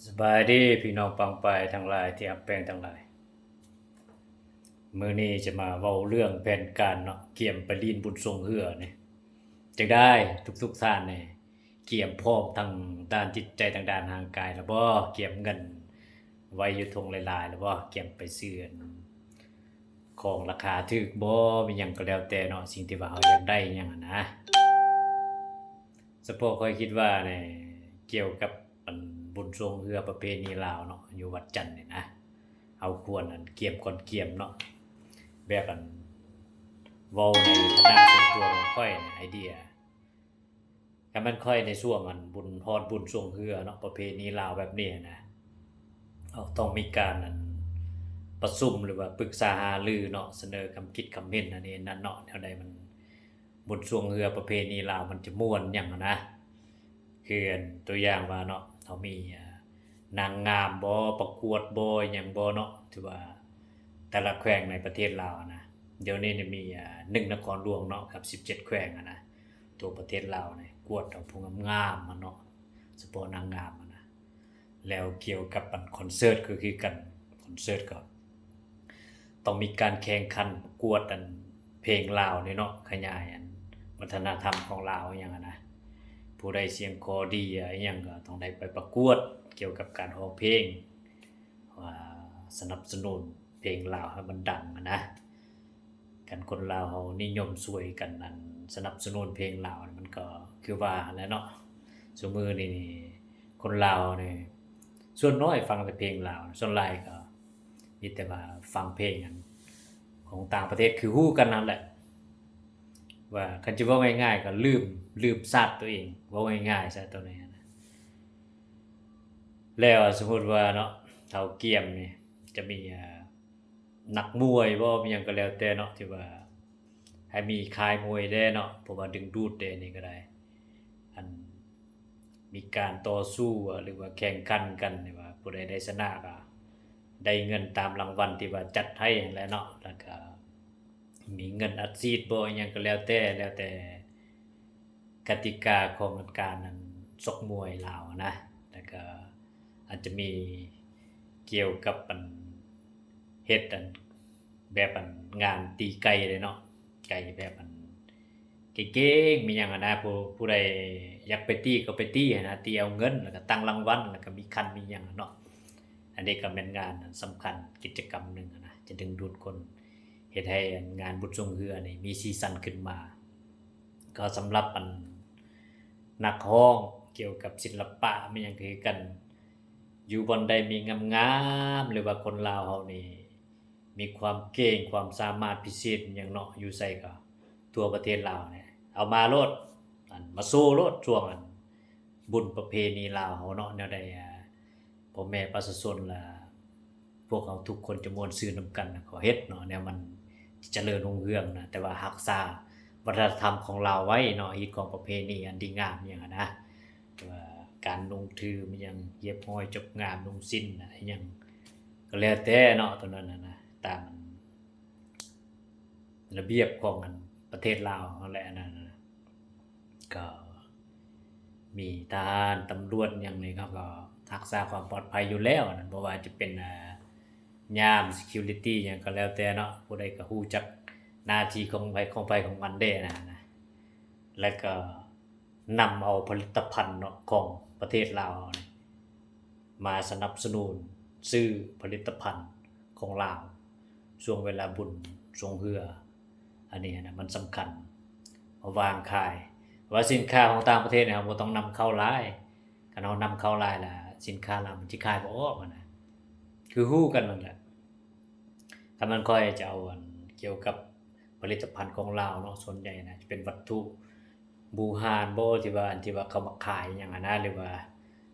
สบายดีพี่น้องปองปายทั้งหลายที่อับแปลงทั้งหลายมื้อนี้จะมาเว้าเรื่องแผนการเนาะเกี่ยมไปลีนบุญทรงเฮือนี่จังได้ทุกๆท่านนี่เกี่ยมพร้อมทั้งด้านจิตใจทั้งด้านร่างกายแล้วบ่เกี่ยมเงินไว้อยู่ทงหลายๆแล้วบ่เกี่ยมไปซื้อของราคาถูกบ่มีหยังก็แล้วแต่เนาะสิ่งที่ว่าเฮาอยากได้หยังอะนะเฉพาะข้อยคิดว่านี่เกี่ยวกับอันบุญทรงเฮือประเพณีลาวเนาะอยู่วัดจันทน์นี่นะเอาควรอันเกี่ยมก่อนเกี่ยมเนาะแบบอันเว้าในทางด้านส่วนตัวของข้อยนี่ไอเดียคันมันข้อยในช่วงอันบุญฮอดบุญทรงเฮือเนาะประเพณีลาวแบบนี้นะต้องมีการอันประชุมหรือว่าปรึกษาหารือเนาะเสนอคำคิดคำเห็นอันนี้นั่นเนาะแนวใดมันบุญทรงเฮือประเพณีลาวมันจะม่วนหยังอะนะคืออันตัวอย่างว่าเนาะเขามีนางงามบ่ประกวดบ่หยังบ่เนาะที่ว่าแต่ละแขวงในประเทศลาวอะนะเดี๋ยวนี้เนี่ยมี1นครหลวงเนาะกับ17แขวงอะนะตัวประเทศลาวนี่กวดเอาผู้งามๆมาเนาะเฉพาะนางงามอะนะแล้วเกี่ยวกับอันคอนเสิร์ตก็คือกันคอนเสิร์ตก็ต้องมีการแข่งขันประกวดอันเพลงลาวนี่เนาะขยายอันวัฒนธรรมของลาวอิหยังอะนะผู้ใดเสียงคอดีอิหยังก็ต้องได้ไปประกวดเกี่ยวกับการร้องเพลงว่าสนับสนุนเพลงลาวให้มันดังอะนะกันคนลาวเฮานิยมช่วยกันนั้นสนับสนุนเพลงลาวมันก็คือว่าแหล้วเนาะซุมื้อนี้นี่คนลาวนี่ส่วนน้อยฟังแต่เพลงลาวส่วนหลายก็มีแต่ว่าฟังเพลงอันของต่างประเทศคือฮู้กันนั่นแหละว่าคันสิเว้าง่ายๆก็ลืมชาติตัวเองเว้าง่ายๆซะตัวนี้นะแล้วสมมุติว่าเนาะเฒ่าเกียมนี่จะมีนักมวยบ่มีหยังก็แล้วแต่เนาะที่ว่าให้มีค่ายมวยแด่เนาะเพราะว่าดึงดูดแด่นี่ก็ได้อันมีการต่อสู้หรือว่าแข่งขันกันนี่ว่าผู้ใดได้ชนะก็ได้เงินตามรางวัลที่ว่าจัดให้นั่นแหละเนาะแล้วก็มีเงินอัดฉีดบ่อิหยังก็แล้วแต่กติกาของการนั้นชกมวยลาวนะแล้วก็อาจจะมีเกี่ยวกับอันเฮ็ดอันแบบอันงานตีไก่เลยเนาะไก่แบบอันเก่งๆมีหยังอะนะผู้ใดอยากไปตีก็ไปตีหั้นนะตีเอาเงินแล้วก็ตั้งรางวัลแล้วก็มีคันมีหยังอะเนาะอันนี้ก็แม่นงานอันสำคัญกิจกรรมหนึ่งอะนะจะดึงดูดคนเฮ็ดให้อันงานบุญทรงเรือนี่มีสีสันขึ้นมาก็สำหรับอันนักร้องเกี่ยวกับศิลปะมีหยังก็คือกันอยู่บ่อนใดมีงามๆหรือว่าคนลาวเฮานี่มีความเก่งความสามารถพิเศษอิหยังเนาะอยู่ไสก็ทั่วประเทศลาวเนี่ยเอามาโลดอันมาโชว์โลดช่วงอันบุญประเพณีลาวเฮาเนาะแนวใดพ่อแม่ประชาชนและพวกเขาทุกคนจะม่วนซื่นนำกันก็เฮ็ดเนาะแนวมันเจริญรุ่งเรืองนะแต่ว่ารักษาวัฒนธรรมของลาวไว้เนาะฮีตของประเพณีอันดีงามอิหยังอะนะว่าการนุ่งถือมีหยังเย็บห้อยจบงามนุ่งสิ้นอิหยังก็แล้วแต่เนาะตัวนั้นน่ะนะตามระเบียบของอันประเทศลาวนั่นแหละอันนั้นน่ะก็มีทหารตำรวจหยังนี่เขาก็รักษาความปลอดภัยอยู่แล้วนั่นบ่ว่าจะเป็นยาม security หยังก็แล้วแต่เนาะผู้ใดก็ฮู้จักหน้าที่ของไผของมันเด้นะแล้วก็นำเอาผลิตภัณฑ์เนาะของประเทศลาวนี่มาสนับสนุนซื้อผลิตภัณฑ์ของลาวช่วงเวลาบุญทรงเรืออันนี้นะมันสำคัญมาวางขายว่าสินค้าของต่างประเทศเนี่ยเราบ่ต้องนำเข้าหลายคันเรานำเข้าหลายล่ะสินค้าเรามันสิขายบ่ออกอะนะคือฮู้กันนั่นแหละถ้ามันค่อยจะเอาอันเกี่ยวกับผลิตภัณฑ์ของลาวเนาะส่วนใหญ่นะจะเป็นวัตถุบูชาบ่ที่ว่าอันที่ว่าเขามาขายหยังอะนะหรือว่า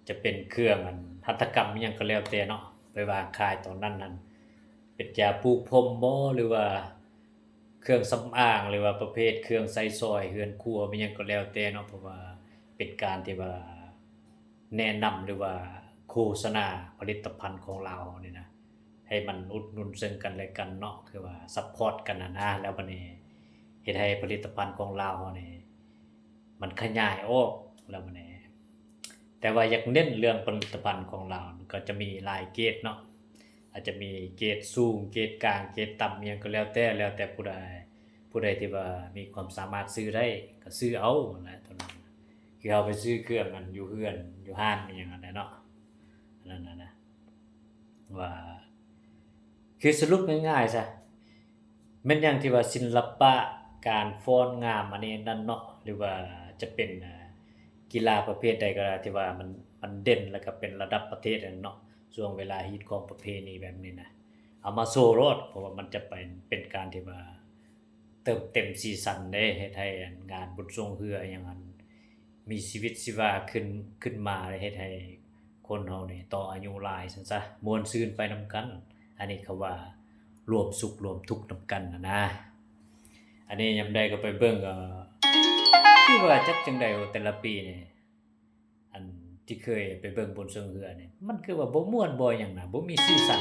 จะเป็นเครื่องอันหัตถกรรมอิหยังก็แล้วแต่เนาะไปวางขายตอนนั้นนั่นเป็นยาปลูกผมบ่หรือว่าเครื่องสำอางหรือว่าประเภทเครื่องใช้สอยเรือนครัวอิหยังก็แล้วแต่เนาะเพราะว่าเป็นการที่ว่าแนะนำหรือว่าโฆษณาผลิตภัณฑ์ของลาวนี่นะให้มันอุดหนุนซึ่งกันและกันเนาะคือว่าซัปพอร์ตกันอะนะแล้วบัดนี้เฮ็ดให้ผลิตภัณฑ์ของลาวเรานี่มันขยายออกแล้วบัดนี้ แต่ว่าอยากเน้นเรื่องผลิตภัณฑ์ของเราก็จะมีหลายเกรดเนาะอาจจะมีเกรดสูงเกรดกลางเกรดต่ำอิหยังก็แล้วแต่ผู้ใดที่ว่ามีความสามารถซื้อได้ก็ซื้อเอานั่นแหละเท่านั้นคือเอาไปซื้อเครื่องอันอยู่เฮือนอยู่ห้านอิหยังนั่นแหละเนาะอันนั้นน่ะนะว่าคือสรุปง่ายๆซะแม่นหยังที่ว่าศิลปะการฟ้อนงามอันนี้นั่นเนาะหรือว่าจะเป็นกีฬาประเภทใดก็ได้ที่ว่ามันเด่นแล้วก็เป็นระดับประเทศนั่นเนาะช่วงเวลาฮิตของประเพณีแบบนี้นะเอามาโชว์โลดเพราะว่ามันจะเป็นการที่ว่าเติมเต็มสีสันเด้เฮ็ดให้อันงานบุญทรงเรืออิหยังหั้นมีชีวิตชีวาขึ้นมาเฮ็ดให้คนเฮานี่ต่ออายุหลายซั่นซะม่วนซื่นไปนำกันอันนี้เขาว่ารวมสุขรวมทุกข์นำกันน่ะนะอันนี้ยามใดก็ไปเบิ่งคือว่าจักจังได๋แต่ละปีนี่อันที่เคยไปเบิ่งบุญทรงเรือนี่มันคือว่าบ่ม่วนบ่หยังน่ะบ่มีสีสัน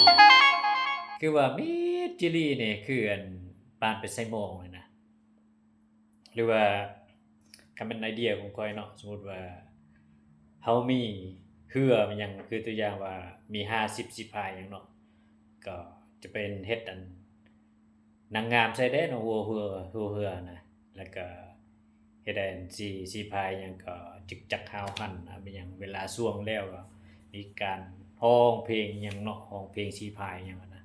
คือว่ามิดจิลีนี่คืออันปานไปไสมองเลยนะ หรือว่าคันเป็นไอเดียของข้อยเนาะสมมุติว่าเฮามีเรืออิหยังคือตัวอย่างว่ามี50สิพายหยังเนาะก็จะเป็นเฮ็ดอันนางงามใส่เด้เนาะหัวเรือนะแล้วก็เฮ็ดให้อันสิพายหยังก็จึกจักฮาวหั้นอิหยังเวลาช่วงแล้วก็มีการร้องเพลงอิหยังเนาะร้องเพลงสิพายหยังอะนะ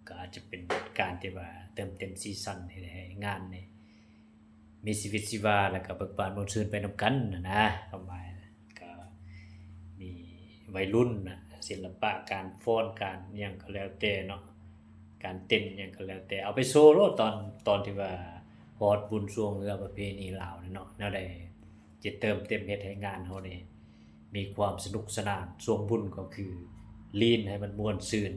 ก็อาจจะเป็นการที่ว่าเติมเต็มสีสันให้งานนี้ มีชีวิตชีวาแล้วก็เบิกบานม่วนซื่นไปนำกันน่ะนะความหมายนะก็มีวัยรุ่นน่ะศิลปะการฟ้อนการอิหยังก็แล้วแต่เนาะการเต้นอิหยังก็แล้วแต่เอาไปโชว์โลดตอนที่ว่าฮอดบุญช่วงเรือประเพณีลาวนี่เนาะแนวใดจิเติมเต็มเฮ็ดให้งานเฮานี่มีความสนุกสนานช่วงบุญก็คือลีนให้มันม่วนซื่น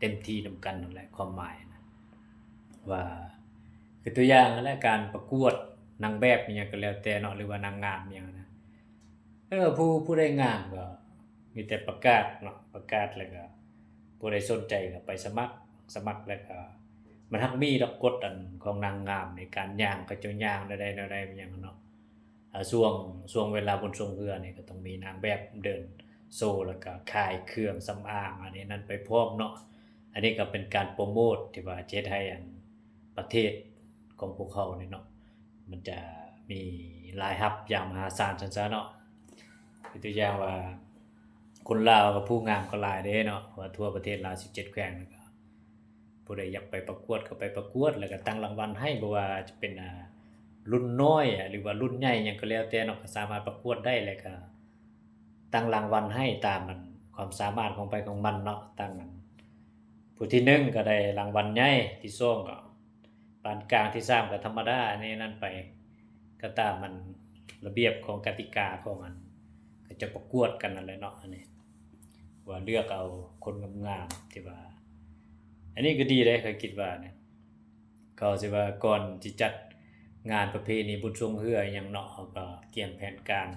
เต็มที่นำกันนั่นแหละความหมายนะว่าคือตัวอย่างนั่นแหละการประกวดนางแบบอิหยังก็แล้วแต่เนาะหรือว่านางงามอิหยังนะผู้ได้งามก็มีแต่ประกาศเนาะประกาศแล้วก็ผู้ใดสนใจก็ไปสมัครแล้วก็มันฮักมีดอกกฎอันของนางงามในการย่างเขาเจ้าย่างแนวใดอิหยังเนาะช่วงเวลาบนทรงเรือนี่ก็ต้องมีนางแบบเดินโชว์แล้วก็ขายเครื่องสำอางอันนี้นั่นไปพร้อมเนาะอันนี้ก็เป็นการโพรโมตที่ว่าจะเฮ็ดให้อันประเทศของพวกเขานี่เนาะ มันจะมีรายรับอย่างมหาศาลซั่นซะเนาะคือตัวอย่างว่าคนลาวก็ผู้งามก็หลายเด้เนาะเพราะว่าทั่วประเทศลาว17แขวงนั่นก็ผู้ใดอยากไปประกวดก็ไปประกวดแล้วก็ตั้งรางวัลให้บ่ว่าจะเป็นรุ่นน้อยหรือว่ารุ่นใหญ่หยังก็แล้วแต่เนาะก็สามารถประกวดได้แล้วก็ตั้งรางวัลให้ตามมันความสามารถของไปของมันเนาะตั้งอันผู้ที่1ก็ได้รางวัลใหญ่ที่2ก็ปานกลางที่3ก็ธรรมดาอันนี้นั่นไปก็ตามมันระเบียบของกติกาของมันก็จะประกวดกันนั่นแหละเนาะอันนี้ว่าเลือกเอาคนงามๆที่ว่าอันนี้ก็ดีเด้ข้อยคิดว่าเนี่ยก็สิว่าก่อนสิจัดงานประเพณีบุญทรงเรืออิหยังเนาะเขาก็เตรียมแผนการ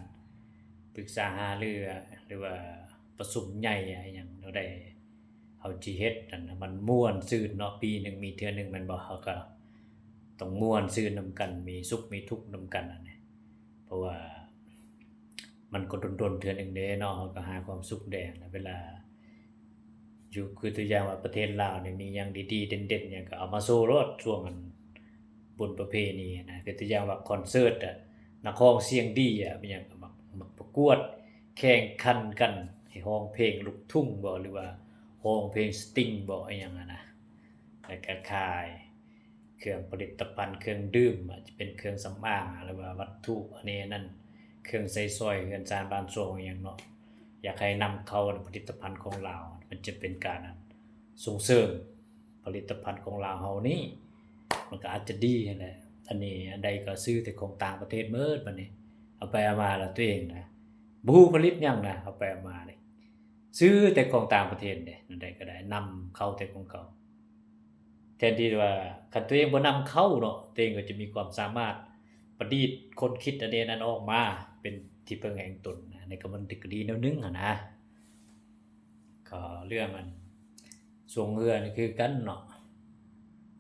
ปรึกษาหารือหรือว่าประชุมใหญ่อิหยังแนวใดเฮาสิเฮ็ดนั่นน่ะมันม่วนซื่นเนาะปีหนึ่งมีเทื่อหนึงแม่นบ่เขาก็ต้องม่วนซื่นนำกันมีสุขมีทุกข์นำกันอันนี้เพราะว่ามันก็ดนๆเทื่อหนึงเด้เนาะเขาก็หาความสุขแดนะเวลาอยู่คือตัวอย่างว่าประเทศลาวนี่มีหยังดีๆเด่นๆหยังก็เอามาโชว์โลดช่วงอันบุญประเพณีนะคือตัวอย่างว่าคอนเสิร์ตนักร้องเสียงดีมีหยังก็มักประกวดแข่งขันกันให้ร้องเพลงลูกทุ่งบ่หรือว่าร้องเพลงสตริงบ่อิหยังอะนะแล้วก็ขายเครื่องผลิตภัณฑ์เครื่องดื่มอาจจะเป็นเครื่องสำอางหรือว่าวัตถุอันนี้นั่นเครื่องใช้สอยเรือนจานบ้านช่วงอิหยังเนาะอยากให้นำเข้าผลิตภัณฑ์ของลาวมันจะเป็นการส่งเสริมผลิตภัณฑ์ของลาวเฮานี่มันก็อาจจะดีนั่นแหละอันนี้อันใดก็ซื้อแต่ของต่างประเทศเบิดบัดนี้เอาไปเอามาแล้วตัวเองนะบ่ฮู้ผลิตหยังนะเอาไปเอามานี่ซื้อแต่ของต่างประเทศเด้นั่นใดก็ได้นำเข้าแต่ของเขาแทนที่ว่าคันตัวเองบ่นำเข้าเนาะตัวเองก็จะมีความสามารถประดิษฐ์คนคิดอันนี้นั้นออกมาเป็นที่พึ่งแห่งตนอันนี้ก็มันก็ดีแนวนึงอะนะก็เรื่องอันสวงเรือนี่คือกันเนาะ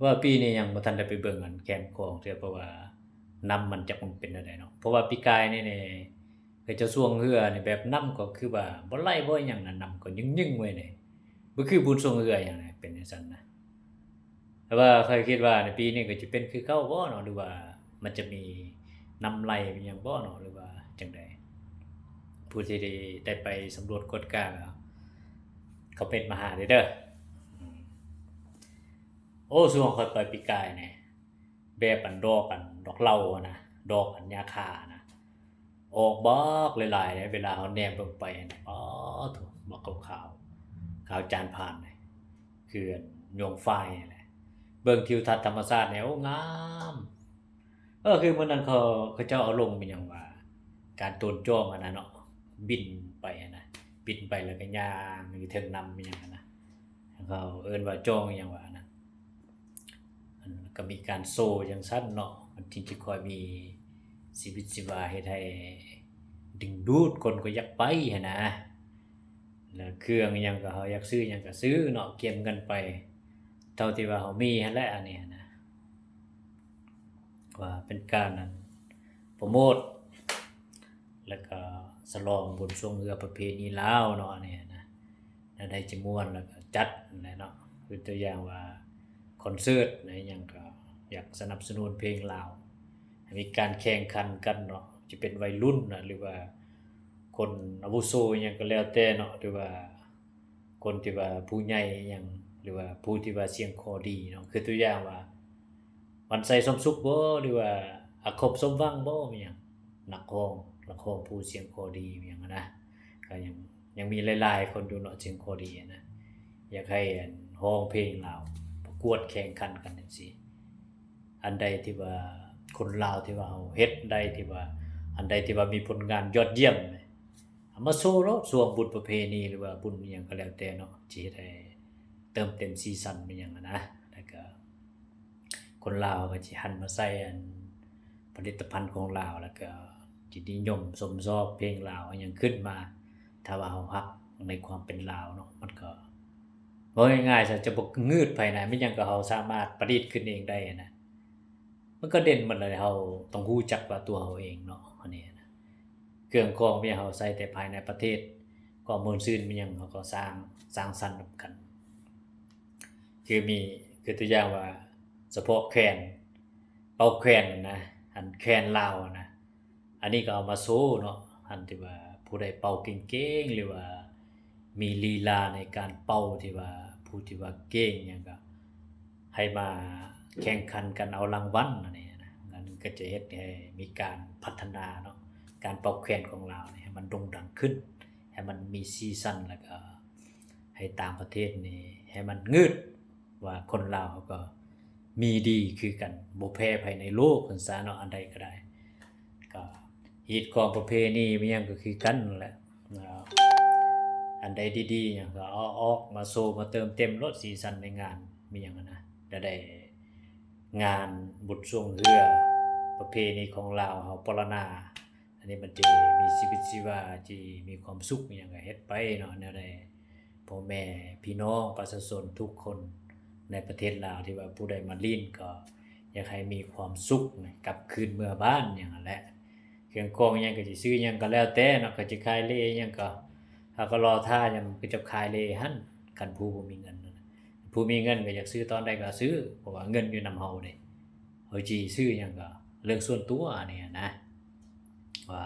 ว่าปีนี้ยังบ่ทันได้ไปเบิ่งอันแคมป์ของเทื่อเพราะว่านำมันจักมันเป็นจั่งใดเนาะเพราะว่าปีกายนี่ ก็จะส่วงเรือนี่แบบนำก็คือว่าบ่ไล่บ่หยังน่ะนำก็ยึงๆไว้นี่บ่คือบุญส่วงเรือหยังน่ะเป็นจังซั่นนะแต่ว่าข้อยคิดว่าในปีนี้ก็สิเป็นคือเก่าบ่เนาะหรือว่ามันจะมีนำไล่อิหยังบ่เนาะหรือว่าจังใดผู้ที่ได้ไปสำรวจกฎกาเขาเป็นมาหาเด้ออืมโอ้ช่วงข้อยไปปีกายนี่แบบดอกเหล้าอะนะดอกอัญญาคานะ ออกบักหลายๆเลยเวลาเขาแนมเบิ่งไปนะอ๋อโถบักขาวๆขาวจานผ่านเลยคือโยงไฟนี่แหละเบิ่งทิวทัศน์ธรรมชาติเนี่ยโอ้งามคือมื้อนั้นเขาเจ้าเอาลงเป็นหยังว่าการโตนจ้องอะนะเนาะบินไปอะนะบินไปแล้วก็ย่างอยู่เทิงนำเป็นหยังอะนะเขาเอิ้นว่าจ้องอิหยังว่าอันนั้นอันก็มีการโชว์จังซั่นเนาะมันถึงจะค่อยมีชีวิตชีวาเฮ็ดให้ดึงดูดคนก็อยากไปหั้นนะแล้วเครื่องอิหยังก็เขาอยากซื้อหยังก็ซื้อเนาะเก็บเงินไปเท่าที่ว่าเขามีหั้นแหละอันนี้หั้นนะว่าเป็นการนั้นโพรโมตแล้วก็ฉลองบุญสวงเรือประเพณีลาวเนาะอันนี้นะแล้วได้จิม่วนแล้วก็จัดนั่นแหละเนาะคือตัวอย่างว่าคอนเสิร์ตไหนหยังก็อยากสนับสนุนเพลงลาวให้มีการแข่งขันกันเนาะจะเป็นวัยรุ่นน่ะหรือว่าคนอาวุโสอิหยังก็แล้วแต่เนาะหรือว่าคนที่ว่าผู้ใหญ่อิหยังหรือว่าผู้ที่ว่าเสียงคอดีเนาะคือตัวอย่างว่าวันไสสมสุขบ่หรือว่าอาคมสมหวังบ่อิหยังนักร้องผู้เสียงคอดีอิหยังอะนะก็ยังมีหลายๆคนอยู่เนาะเสียงคอดีอะนะอยากให้อันร้องเพลงลาวประกวดแข่งขันกันจังซี่ อันใดที่ว่าคนลาวที่ว่าเฮาเฮ็ดได้ที่ว่าอันใดที่ว่ามีผลงานยอดเยี่ยมเอามาโชว์โลดช่วงบุญประเพณีหรือว่าบุญอิหยังก็แล้วแต่เนาะสิเฮ็ดให้เติมเต็มสีสันอิหยังอะนะแล้วก็คนลาวก็สิหันมาใส่อันผลิตภัณฑ์ของลาวแล้วก็สินิยมชมชอบเพลงลาวอิหยังขึ้นมาถ้าว่าเฮารักในความเป็นลาวเนาะมันก็เว้าง่ายๆซะจะบ่งืดไผนะมันหยังก็เฮาสามารถประดิษฐ์ขึ้นเองได้อะนะ มันก็เด่นหมดเลยเราต้องรู้จักว่าตัวเราเองเนาะอันนี้นะเครื่องกรองมีเราใส่แต่ภายในประเทศก็มวลซื่นมีหยังเขาก็สร้างสรรค์นำกันคือมีคือตัวอย่างว่าเฉพาะแคนเป่าแคนนะอันแคนลาวนะอันนี้ก็เอามาโชว์เนาะอันที่ว่าผู้ใดเป่าเก่งๆหรือว่ามีลีลาในการเป่าที่ว่าผู้ที่ว่าเก่งหยังก็ ให้มาแข่งขันกันเอารางวัลอันนี้นะงั้นก็จะเฮ็ดให้มีการพัฒนาเนาะการเป่าแคนของลาวนี่ให้มันโด่งดังขึ้นให้มันมีซีซันแล้วก็ให้ต่างประเทศนี่ให้มันงึดว่าคนลาวเขาก็มีดีคือกันบ่แพ้ไผในโลกว่าซั่นซะเนาะอันใดก็ได้ก็ฮีตของประเพณีมีหยังก็คือกันนั่นแหละอันใดดีๆหยังก็เอาออกมาโชว์มาเติมเต็มรสสีสันในงานมีหยังอะนะ จะได้งานบุญสวงเรือประเพณีของลาวเฮาปรณาอันนี้มันจะมีชีวิตชีวาที่มีความสุขอิหยังก็เฮ็ดไปเนาะแนวใดพ่อแม่พี่น้องประชาชนทุกคนในประเทศลาวที่ว่าผู้ใดมาลิ้นก็อยากให้มีความสุขกลับคืนเมื่อบ้านหยังนั้นแหละเครื่องกรองอิหยังก็สิซื้อหยังก็แล้วแต่เนาะก็สิขายเลอิหยังก็ถ้าก็รอท่าหยังก็จะขายเลหั่นคันผู้บ่มีเงิน ผู้มีเงินก็อยากซื้อตอนใดก็ซื้อเพราะว่าเงินอยู่นำเฮาเด้เฮาสิซื้อหยังก็เรื่องส่วนตัวอันนี้นะว่า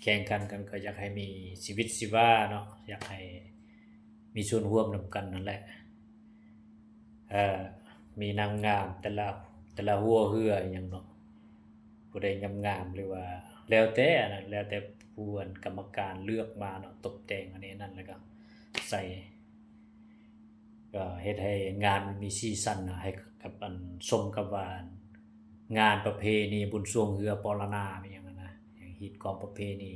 แข่งขันกันก็อยากให้มีชีวิตชีวาเนาะอยากให้มีส่วนร่วมนำกันนั่นแหละเอ่อมีนางงามแต่ละหัวเรืออิหยังเนาะผู้ใดงามๆหรือว่าแล้วแต่อันนั้นแล้วแต่ผู้อันกรรมการเลือกมาเนาะตกแต่งอันนี้นั่นแล้วก็ใส่ ก็เฮ็ดให้งานมันมีสีสันให้กับอันสมกับว่างานประเพณีบุญสวงเรือปรณาอิหยังอะนะอย่างฮีตของประเพณี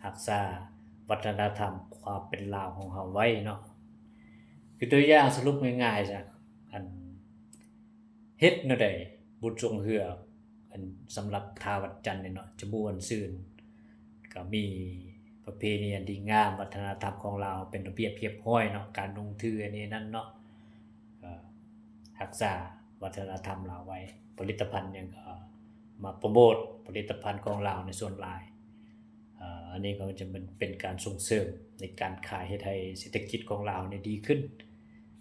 รักษาวัฒนธรรมความเป็นลาวของเฮาไว้เนาะคือตัวอย่างสรุปง่ายๆซะอันเฮ็ดแนวใดบุญสวงเรืออันสำหรับทาวัดจันทน์นี่เนาะจะม่วนซื่นก็มีประเพณีอันดีงามวัฒนธรรมของลาวเป็นระเบียบเรียบร้อยเนาะการนุ่งถืออันนี้นั่นเนาะ ก็รักษาวัฒนธรรมลาวไว้ผลิตภัณฑ์หยังก็มาโพรโมตผลิตภัณฑ์ของลาวในส่วนหลาย อันนี้ก็จะมันเป็นการส่งเสริมในการขายเฮ็ดให้เศรษฐกิจของลาวเนี่ยดีขึ้น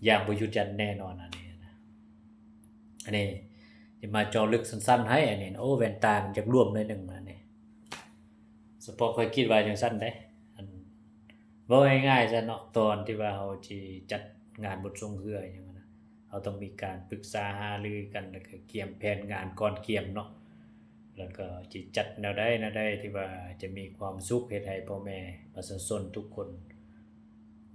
อย่างบ่หยุดยั้งแน่นอนอันนี้นะอันนี้จะมาเจาะลึกสั้นๆให้อันนี้โอ้แว่นตามันจักร่วมหน่อยหนึงอันนี้เฉพาะข้อยคิดว่าจังซั่นเด้อันเว้าง่ายๆซะเนาะตอนที่ว่าเฮาสิจัดงานบุญทรงเรืออิหยังนั้นนะเฮาต้องมีการปรึกษาหารือกันแล้วก็เตรียมแผนงานก่อนเตรียมเนาะ แล้วก็จิจัดแนวใดที่ว่าจะมีความสุขเฮ็ดให้พ่อแม่ประชาชนทุกคน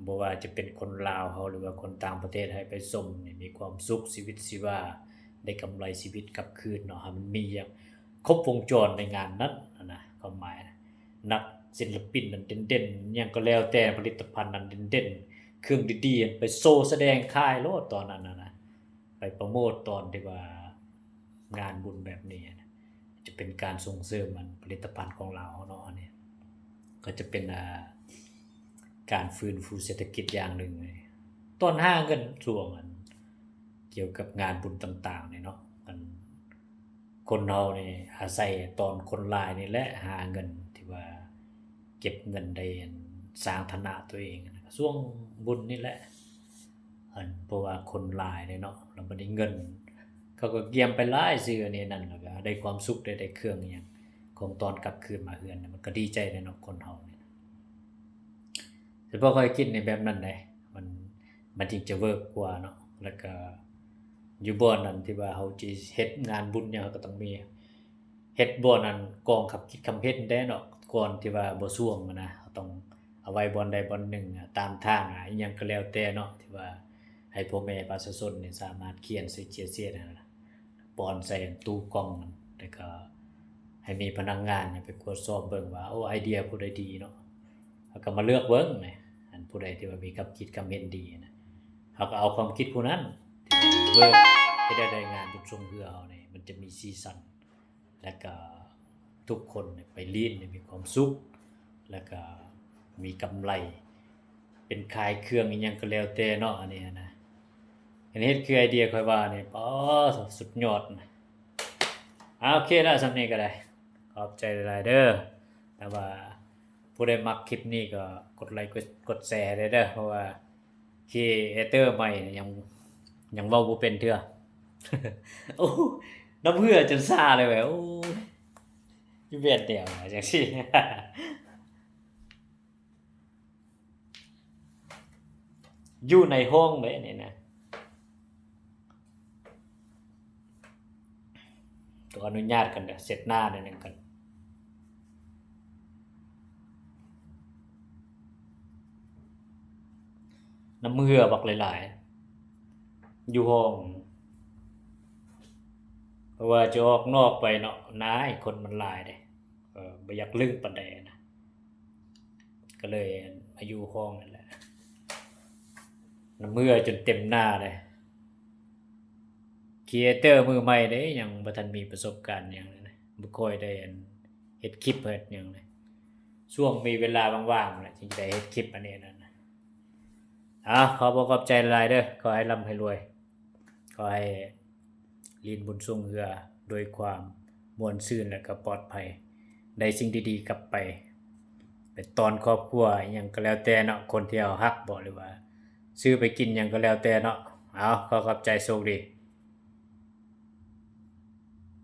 บ่ว่าจะเป็นคนลาวเฮาหรือว่าคนต่างประเทศให้ไปชมนี่มีความสุขชีวิตชีวาได้กำไรชีวิตกลับคืนเนาะให้มันมีอย่างครบวงจรในงานนั้นนะความหมายนะนักศิลปินนั้นเด่นๆหยังก็แล้วแต่ผลิตภัณฑ์นั้นเด่นๆเครื่องดีๆไปโชว์แสดงขายโลดตอนนั้นนะไปโปรโมตตอนที่ว่างานบุญแบบนี้นะ จะเป็นการส่งเสริมมันผลิตภัณฑ์ของเราเนาะอันนี้ก็จะเป็นการฟื้นฟูเศรษฐกิจอย่างหนึ่งเลยต้นห้างกันช่วงอันเกี่ยวกับงานบุญต่างๆเนี่ยเนาะมันคนเรานี่อาศัยตอนคนหลายนี่แหละหาเงินที่ว่าเก็บเงินได้สร้างฐานะตัวเองนะช่วงบุญนี่แหละเพราะว่าคนหลายเนี่ยเนาะแล้วบ่ได้เงิน เขาก็เกียมไปหลายซื้ออันนี้นั่นแล้วก็ได้ความสุขได้เครื่องอิหยังของตอนกลับคืนมาเฮือนน่ะมันก็ดีใจแหละเนาะคนเฮานี่แต่พอค่อยคิดในแบบนั้นได้มันจึงจะเวิร์กกว่าเนาะแล้วก็อยู่บ่อนนั้นที่ว่าเฮาสิเฮ็ดงานบุญหยังก็ต้องมีเฮ็ดบ่อนนั้นกองขับคิดคำเฮ็ดได้เนาะก่อนที่ว่าบ่ช่วงอะนะเราต้องเอาไว้บ่อนใดบ่อนหนึ่งตามทางอิหยังก็แล้วแต่เนาะที่ว่าให้พ่อแม่ประชาชนนี่สามารถเขียนใส่เจียๆนั่นน่ะ ปอนใส่ตู้กล้องมันแล้วก็ให้มีพนักงานไปตรวจสอบเบิ่งว่าโอ้ไอเดียผู้ใดดีเนาะแล้วก็มาเลือกเบิ่งนะอันผู้ใดที่ว่ามีความคิดความเห็นดีนะเฮาก็เอาความคิดผู้นั้นที่เวิร์กให้ได้งานบุญทรงเรือเฮานี่มันจะมีสีสันแล้วก็ทุกคนไปลีดมีความสุขแล้วก็มีกำไรเป็นขายเครื่องอีหยังก็แล้วแต่เนาะอันนี้นะ อันนี้คือไอเดียค่อยว่านี่ป๋อสุดยอดนะโอเคแล้วสำนี้ก็ได้ขอบใจหลายๆเด้อแต่ว่าผู้ใดมักคลิปนี้ก็กดไลค์กดแชร์ได้เด้อเพราะว่าครีเอเตอร์ใหม่เนี่ยยังเว้าบ่เป็นเทื่อ โอ้น้ำเหือจนซ่าเลยแหวโอ้อยู่เวียดเดียวจังซี่ อยู่ในห้องเลยนี่นะ ขออนุญาตกันเด้อเสร็จหน้าหน่อยหนึงกันน้ำเหือบักหลายๆอยู่ห้องเพราะว่าจะออกนอกไปเนาะนายคนมันหลายเด้บ่อยากลึกปานใดนะก็เลยมาอยู่ห้องนั่นแหละน้ำเหือจนเต็มหน้าเลยครีเอเตอร์มือใหม่เด้ยังบ่ทันมีประสบการณ์หยังเลยนะบ่ค่อยได้เฮ็ดคลิปเฮ็ดหยังเลยช่วงมีเวลาว่างๆแหละจึงได้เฮ็ดคลิปอันนี้นั่นนะขอบอกขอบใจหลายเด้อขอให้ร่ำให้รวยขอให้ลีนบุญทรงเรือโดยความม่วนซื่นและก็ปลอดภัยได้สิ่งดีๆกลับไปเป็นตอนครอบครัวอิหยังก็แล้วแต่เนาะคนที่เอาฮักบ่หรือว่าซื้อไปกินหยังก็แล้วแต่เนาะขอขอบใจโชคดี